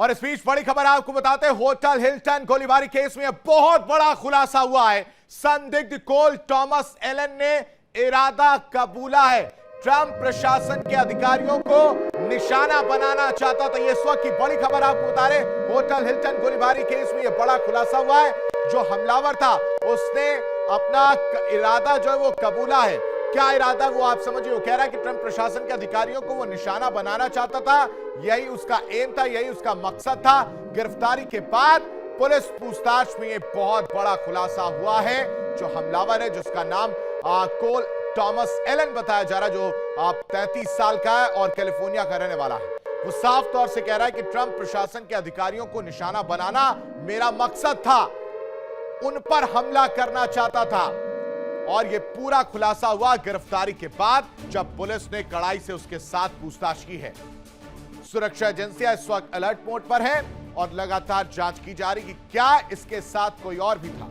और इस बीच बड़ी खबर आपको बताते हैं, होटल हिल्टन गोलीबारी केस में बहुत बड़ा खुलासा हुआ है। संदिग्ध कोल टॉमस एलन ने इरादा कबूला है। ट्रंप प्रशासन के अधिकारियों को निशाना बनाना चाहता था। ये इस वक्त की बड़ी खबर आपको बता रहे, होटल हिल्टन गोलीबारी केस में यह बड़ा खुलासा हुआ है। जो हमलावर था उसने अपना इरादा जो है वो कबूला है। क्या इरादा वो आप समझिए, वो कह रहा है कि ट्रंप प्रशासन के अधिकारियों को वो निशाना बनाना चाहता था। यही उसका एम था, यही उसका मकसद था। गिरफ्तारी के बाद पुलिस पूछताछ में ये बहुत बड़ा खुलासा हुआ है। जो हमलावर है जिसका नाम कोल टॉमस एलन बताया जा रहा है, जो 33 साल का है और कैलिफोर्निया का रहने वाला है, वो साफ तौर से कह रहा है कि ट्रंप प्रशासन के अधिकारियों को निशाना बनाना मेरा मकसद था, उन पर हमला करना चाहता था। और यह पूरा खुलासा हुआ गिरफ्तारी के बाद, जब पुलिस ने कड़ाई से उसके साथ पूछताछ की है। सुरक्षा एजेंसियां इस वक्त अलर्ट मोड पर है और लगातार जांच की जा रही कि क्या इसके साथ कोई और भी था।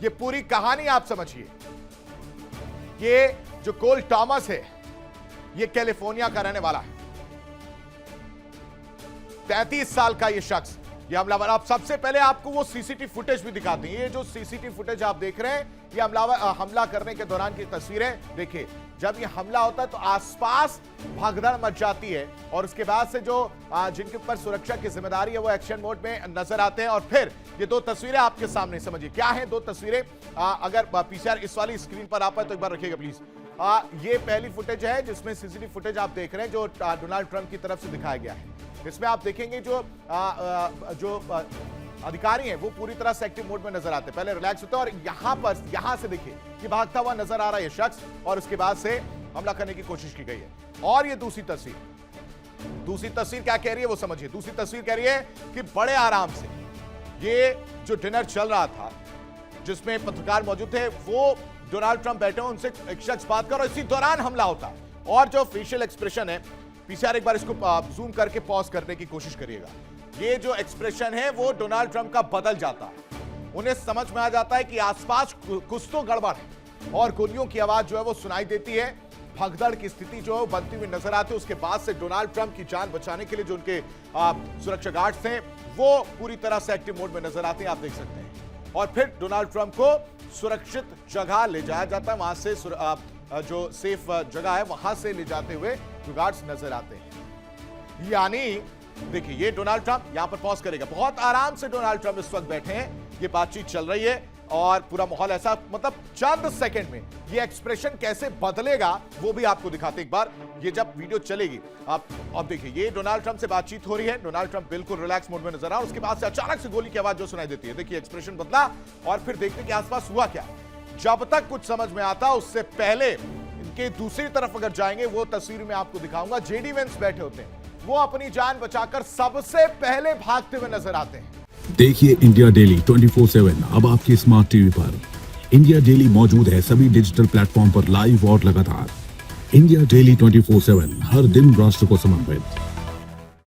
यह पूरी कहानी आप समझिए। ये जो कोल टॉमस है, यह कैलिफोर्निया का रहने वाला है, 33 साल का यह शख्स, ये हमलावर। आप सबसे पहले आपको वो सीसीटीवी फुटेज भी दिखाते हैं। ये जो सीसीटीवी फुटेज आप देख रहे हैं, ये हमला करने के दौरान की तस्वीरें। देखिए, जब ये हमला होता है तो आसपास भगदड़ मच जाती है और उसके बाद से जो जिनके ऊपर सुरक्षा की जिम्मेदारी है वो एक्शन मोड में नजर आते हैं। और फिर ये दो तस्वीरें आपके सामने, समझिए क्या है दो तस्वीरें। अगर पीसीआर इस वाली स्क्रीन पर आप तो एक बार रखिएगा प्लीज। ये पहली फुटेज है जिसमें सीसीटीवी फुटेज आप देख रहे हैं, जो डोनाल्ड ट्रंप की तरफ से दिखाया गया है। इसमें आप देखेंगे जो अधिकारी हैं वो पूरी तरह से एक्टिव मोड में नजर आते हैं। पहले रिलैक्स होते हैं और यहां से देखिए ये भागता हुआ नजर आ रहा है ये शख्स, और उसके बाद से हमला करने की कोशिश की गई है। और ये दूसरी तस्वीर क्या कह रही है वो समझिए। दूसरी तस्वीर कह रही है कि बड़े आराम से ये जो डिनर चल रहा था जिसमें पत्रकार मौजूद थे, वो डोनाल्ड ट्रंप बैठे हुए, उनसे एक शख्स बात कर, और इसी दौरान हमला होता। और जो फेशियल एक्सप्रेशन है, पीसीआर एक बार इसको जूम करके पॉज करने की कोशिश करिएगा। ये जो एक्सप्रेशन है वो डोनाल्ड ट्रंप का बदल जाता है। उन्हें समझ में आ जाता है कि आसपास कुछ तो गड़बड़ है और गोलियों की आवाज जो है वो सुनाई देती है। भगदड़ की स्थिति जो है वो बनती हुई नजर आती है। उसके बाद से डोनाल्ड ट्रंप की जान बचाने के लिए जो उनके सुरक्षा गार्ड्स थे वो पूरी तरह से एक्टिव मोड में नजर आते हैं, आप देख सकते हैं। और फिर डोनाल्ड ट्रंप को सुरक्षित जगह ले जाया जाता है। वहां से जो सेफ जगह है वहां से ले जाते हुए जो गार्ड्स नजर आते हैं। यानी देखिए, ये डोनाल्ड ट्रंप यहां पर पॉज करेगा। बहुत आराम से डोनाल्ड ट्रंप इस वक्त बैठे हैं, ये बातचीत चल रही है और पूरा माहौल ऐसा, मतलब चंद सेकंड में ये एक्सप्रेशन कैसे बदलेगा वो भी आपको दिखाते एक बार, ये जब वीडियो चलेगी। आप अब देखिए, ये डोनाल्ड ट्रंप से बातचीत हो रही है। डोनाल्ड ट्रंप बिल्कुल रिलैक्स मोड में नजर आ रहा है। उसके बाद से अचानक से गोली की आवाज जो सुनाई देती है, देखिए एक्सप्रेशन बदला। और फिर देखते कि आसपास हुआ क्या। जब तक कुछ समझ में आता, उससे पहले इनके दूसरी तरफ अगर जाएंगे, वो तस्वीर में आपको दिखाऊंगा। जेडी वेंस बैठे होते हैं, वो अपनी जान बचाकर सबसे पहले भागते हुए नजर आते हैं। देखिए इंडिया डेली 24/7 अब आपके स्मार्ट टीवी पर। इंडिया डेली मौजूद है सभी डिजिटल प्लेटफॉर्म पर लाइव और लगातार। इंडिया डेली 24/7 हर दिन राष्ट्र को समर्पित।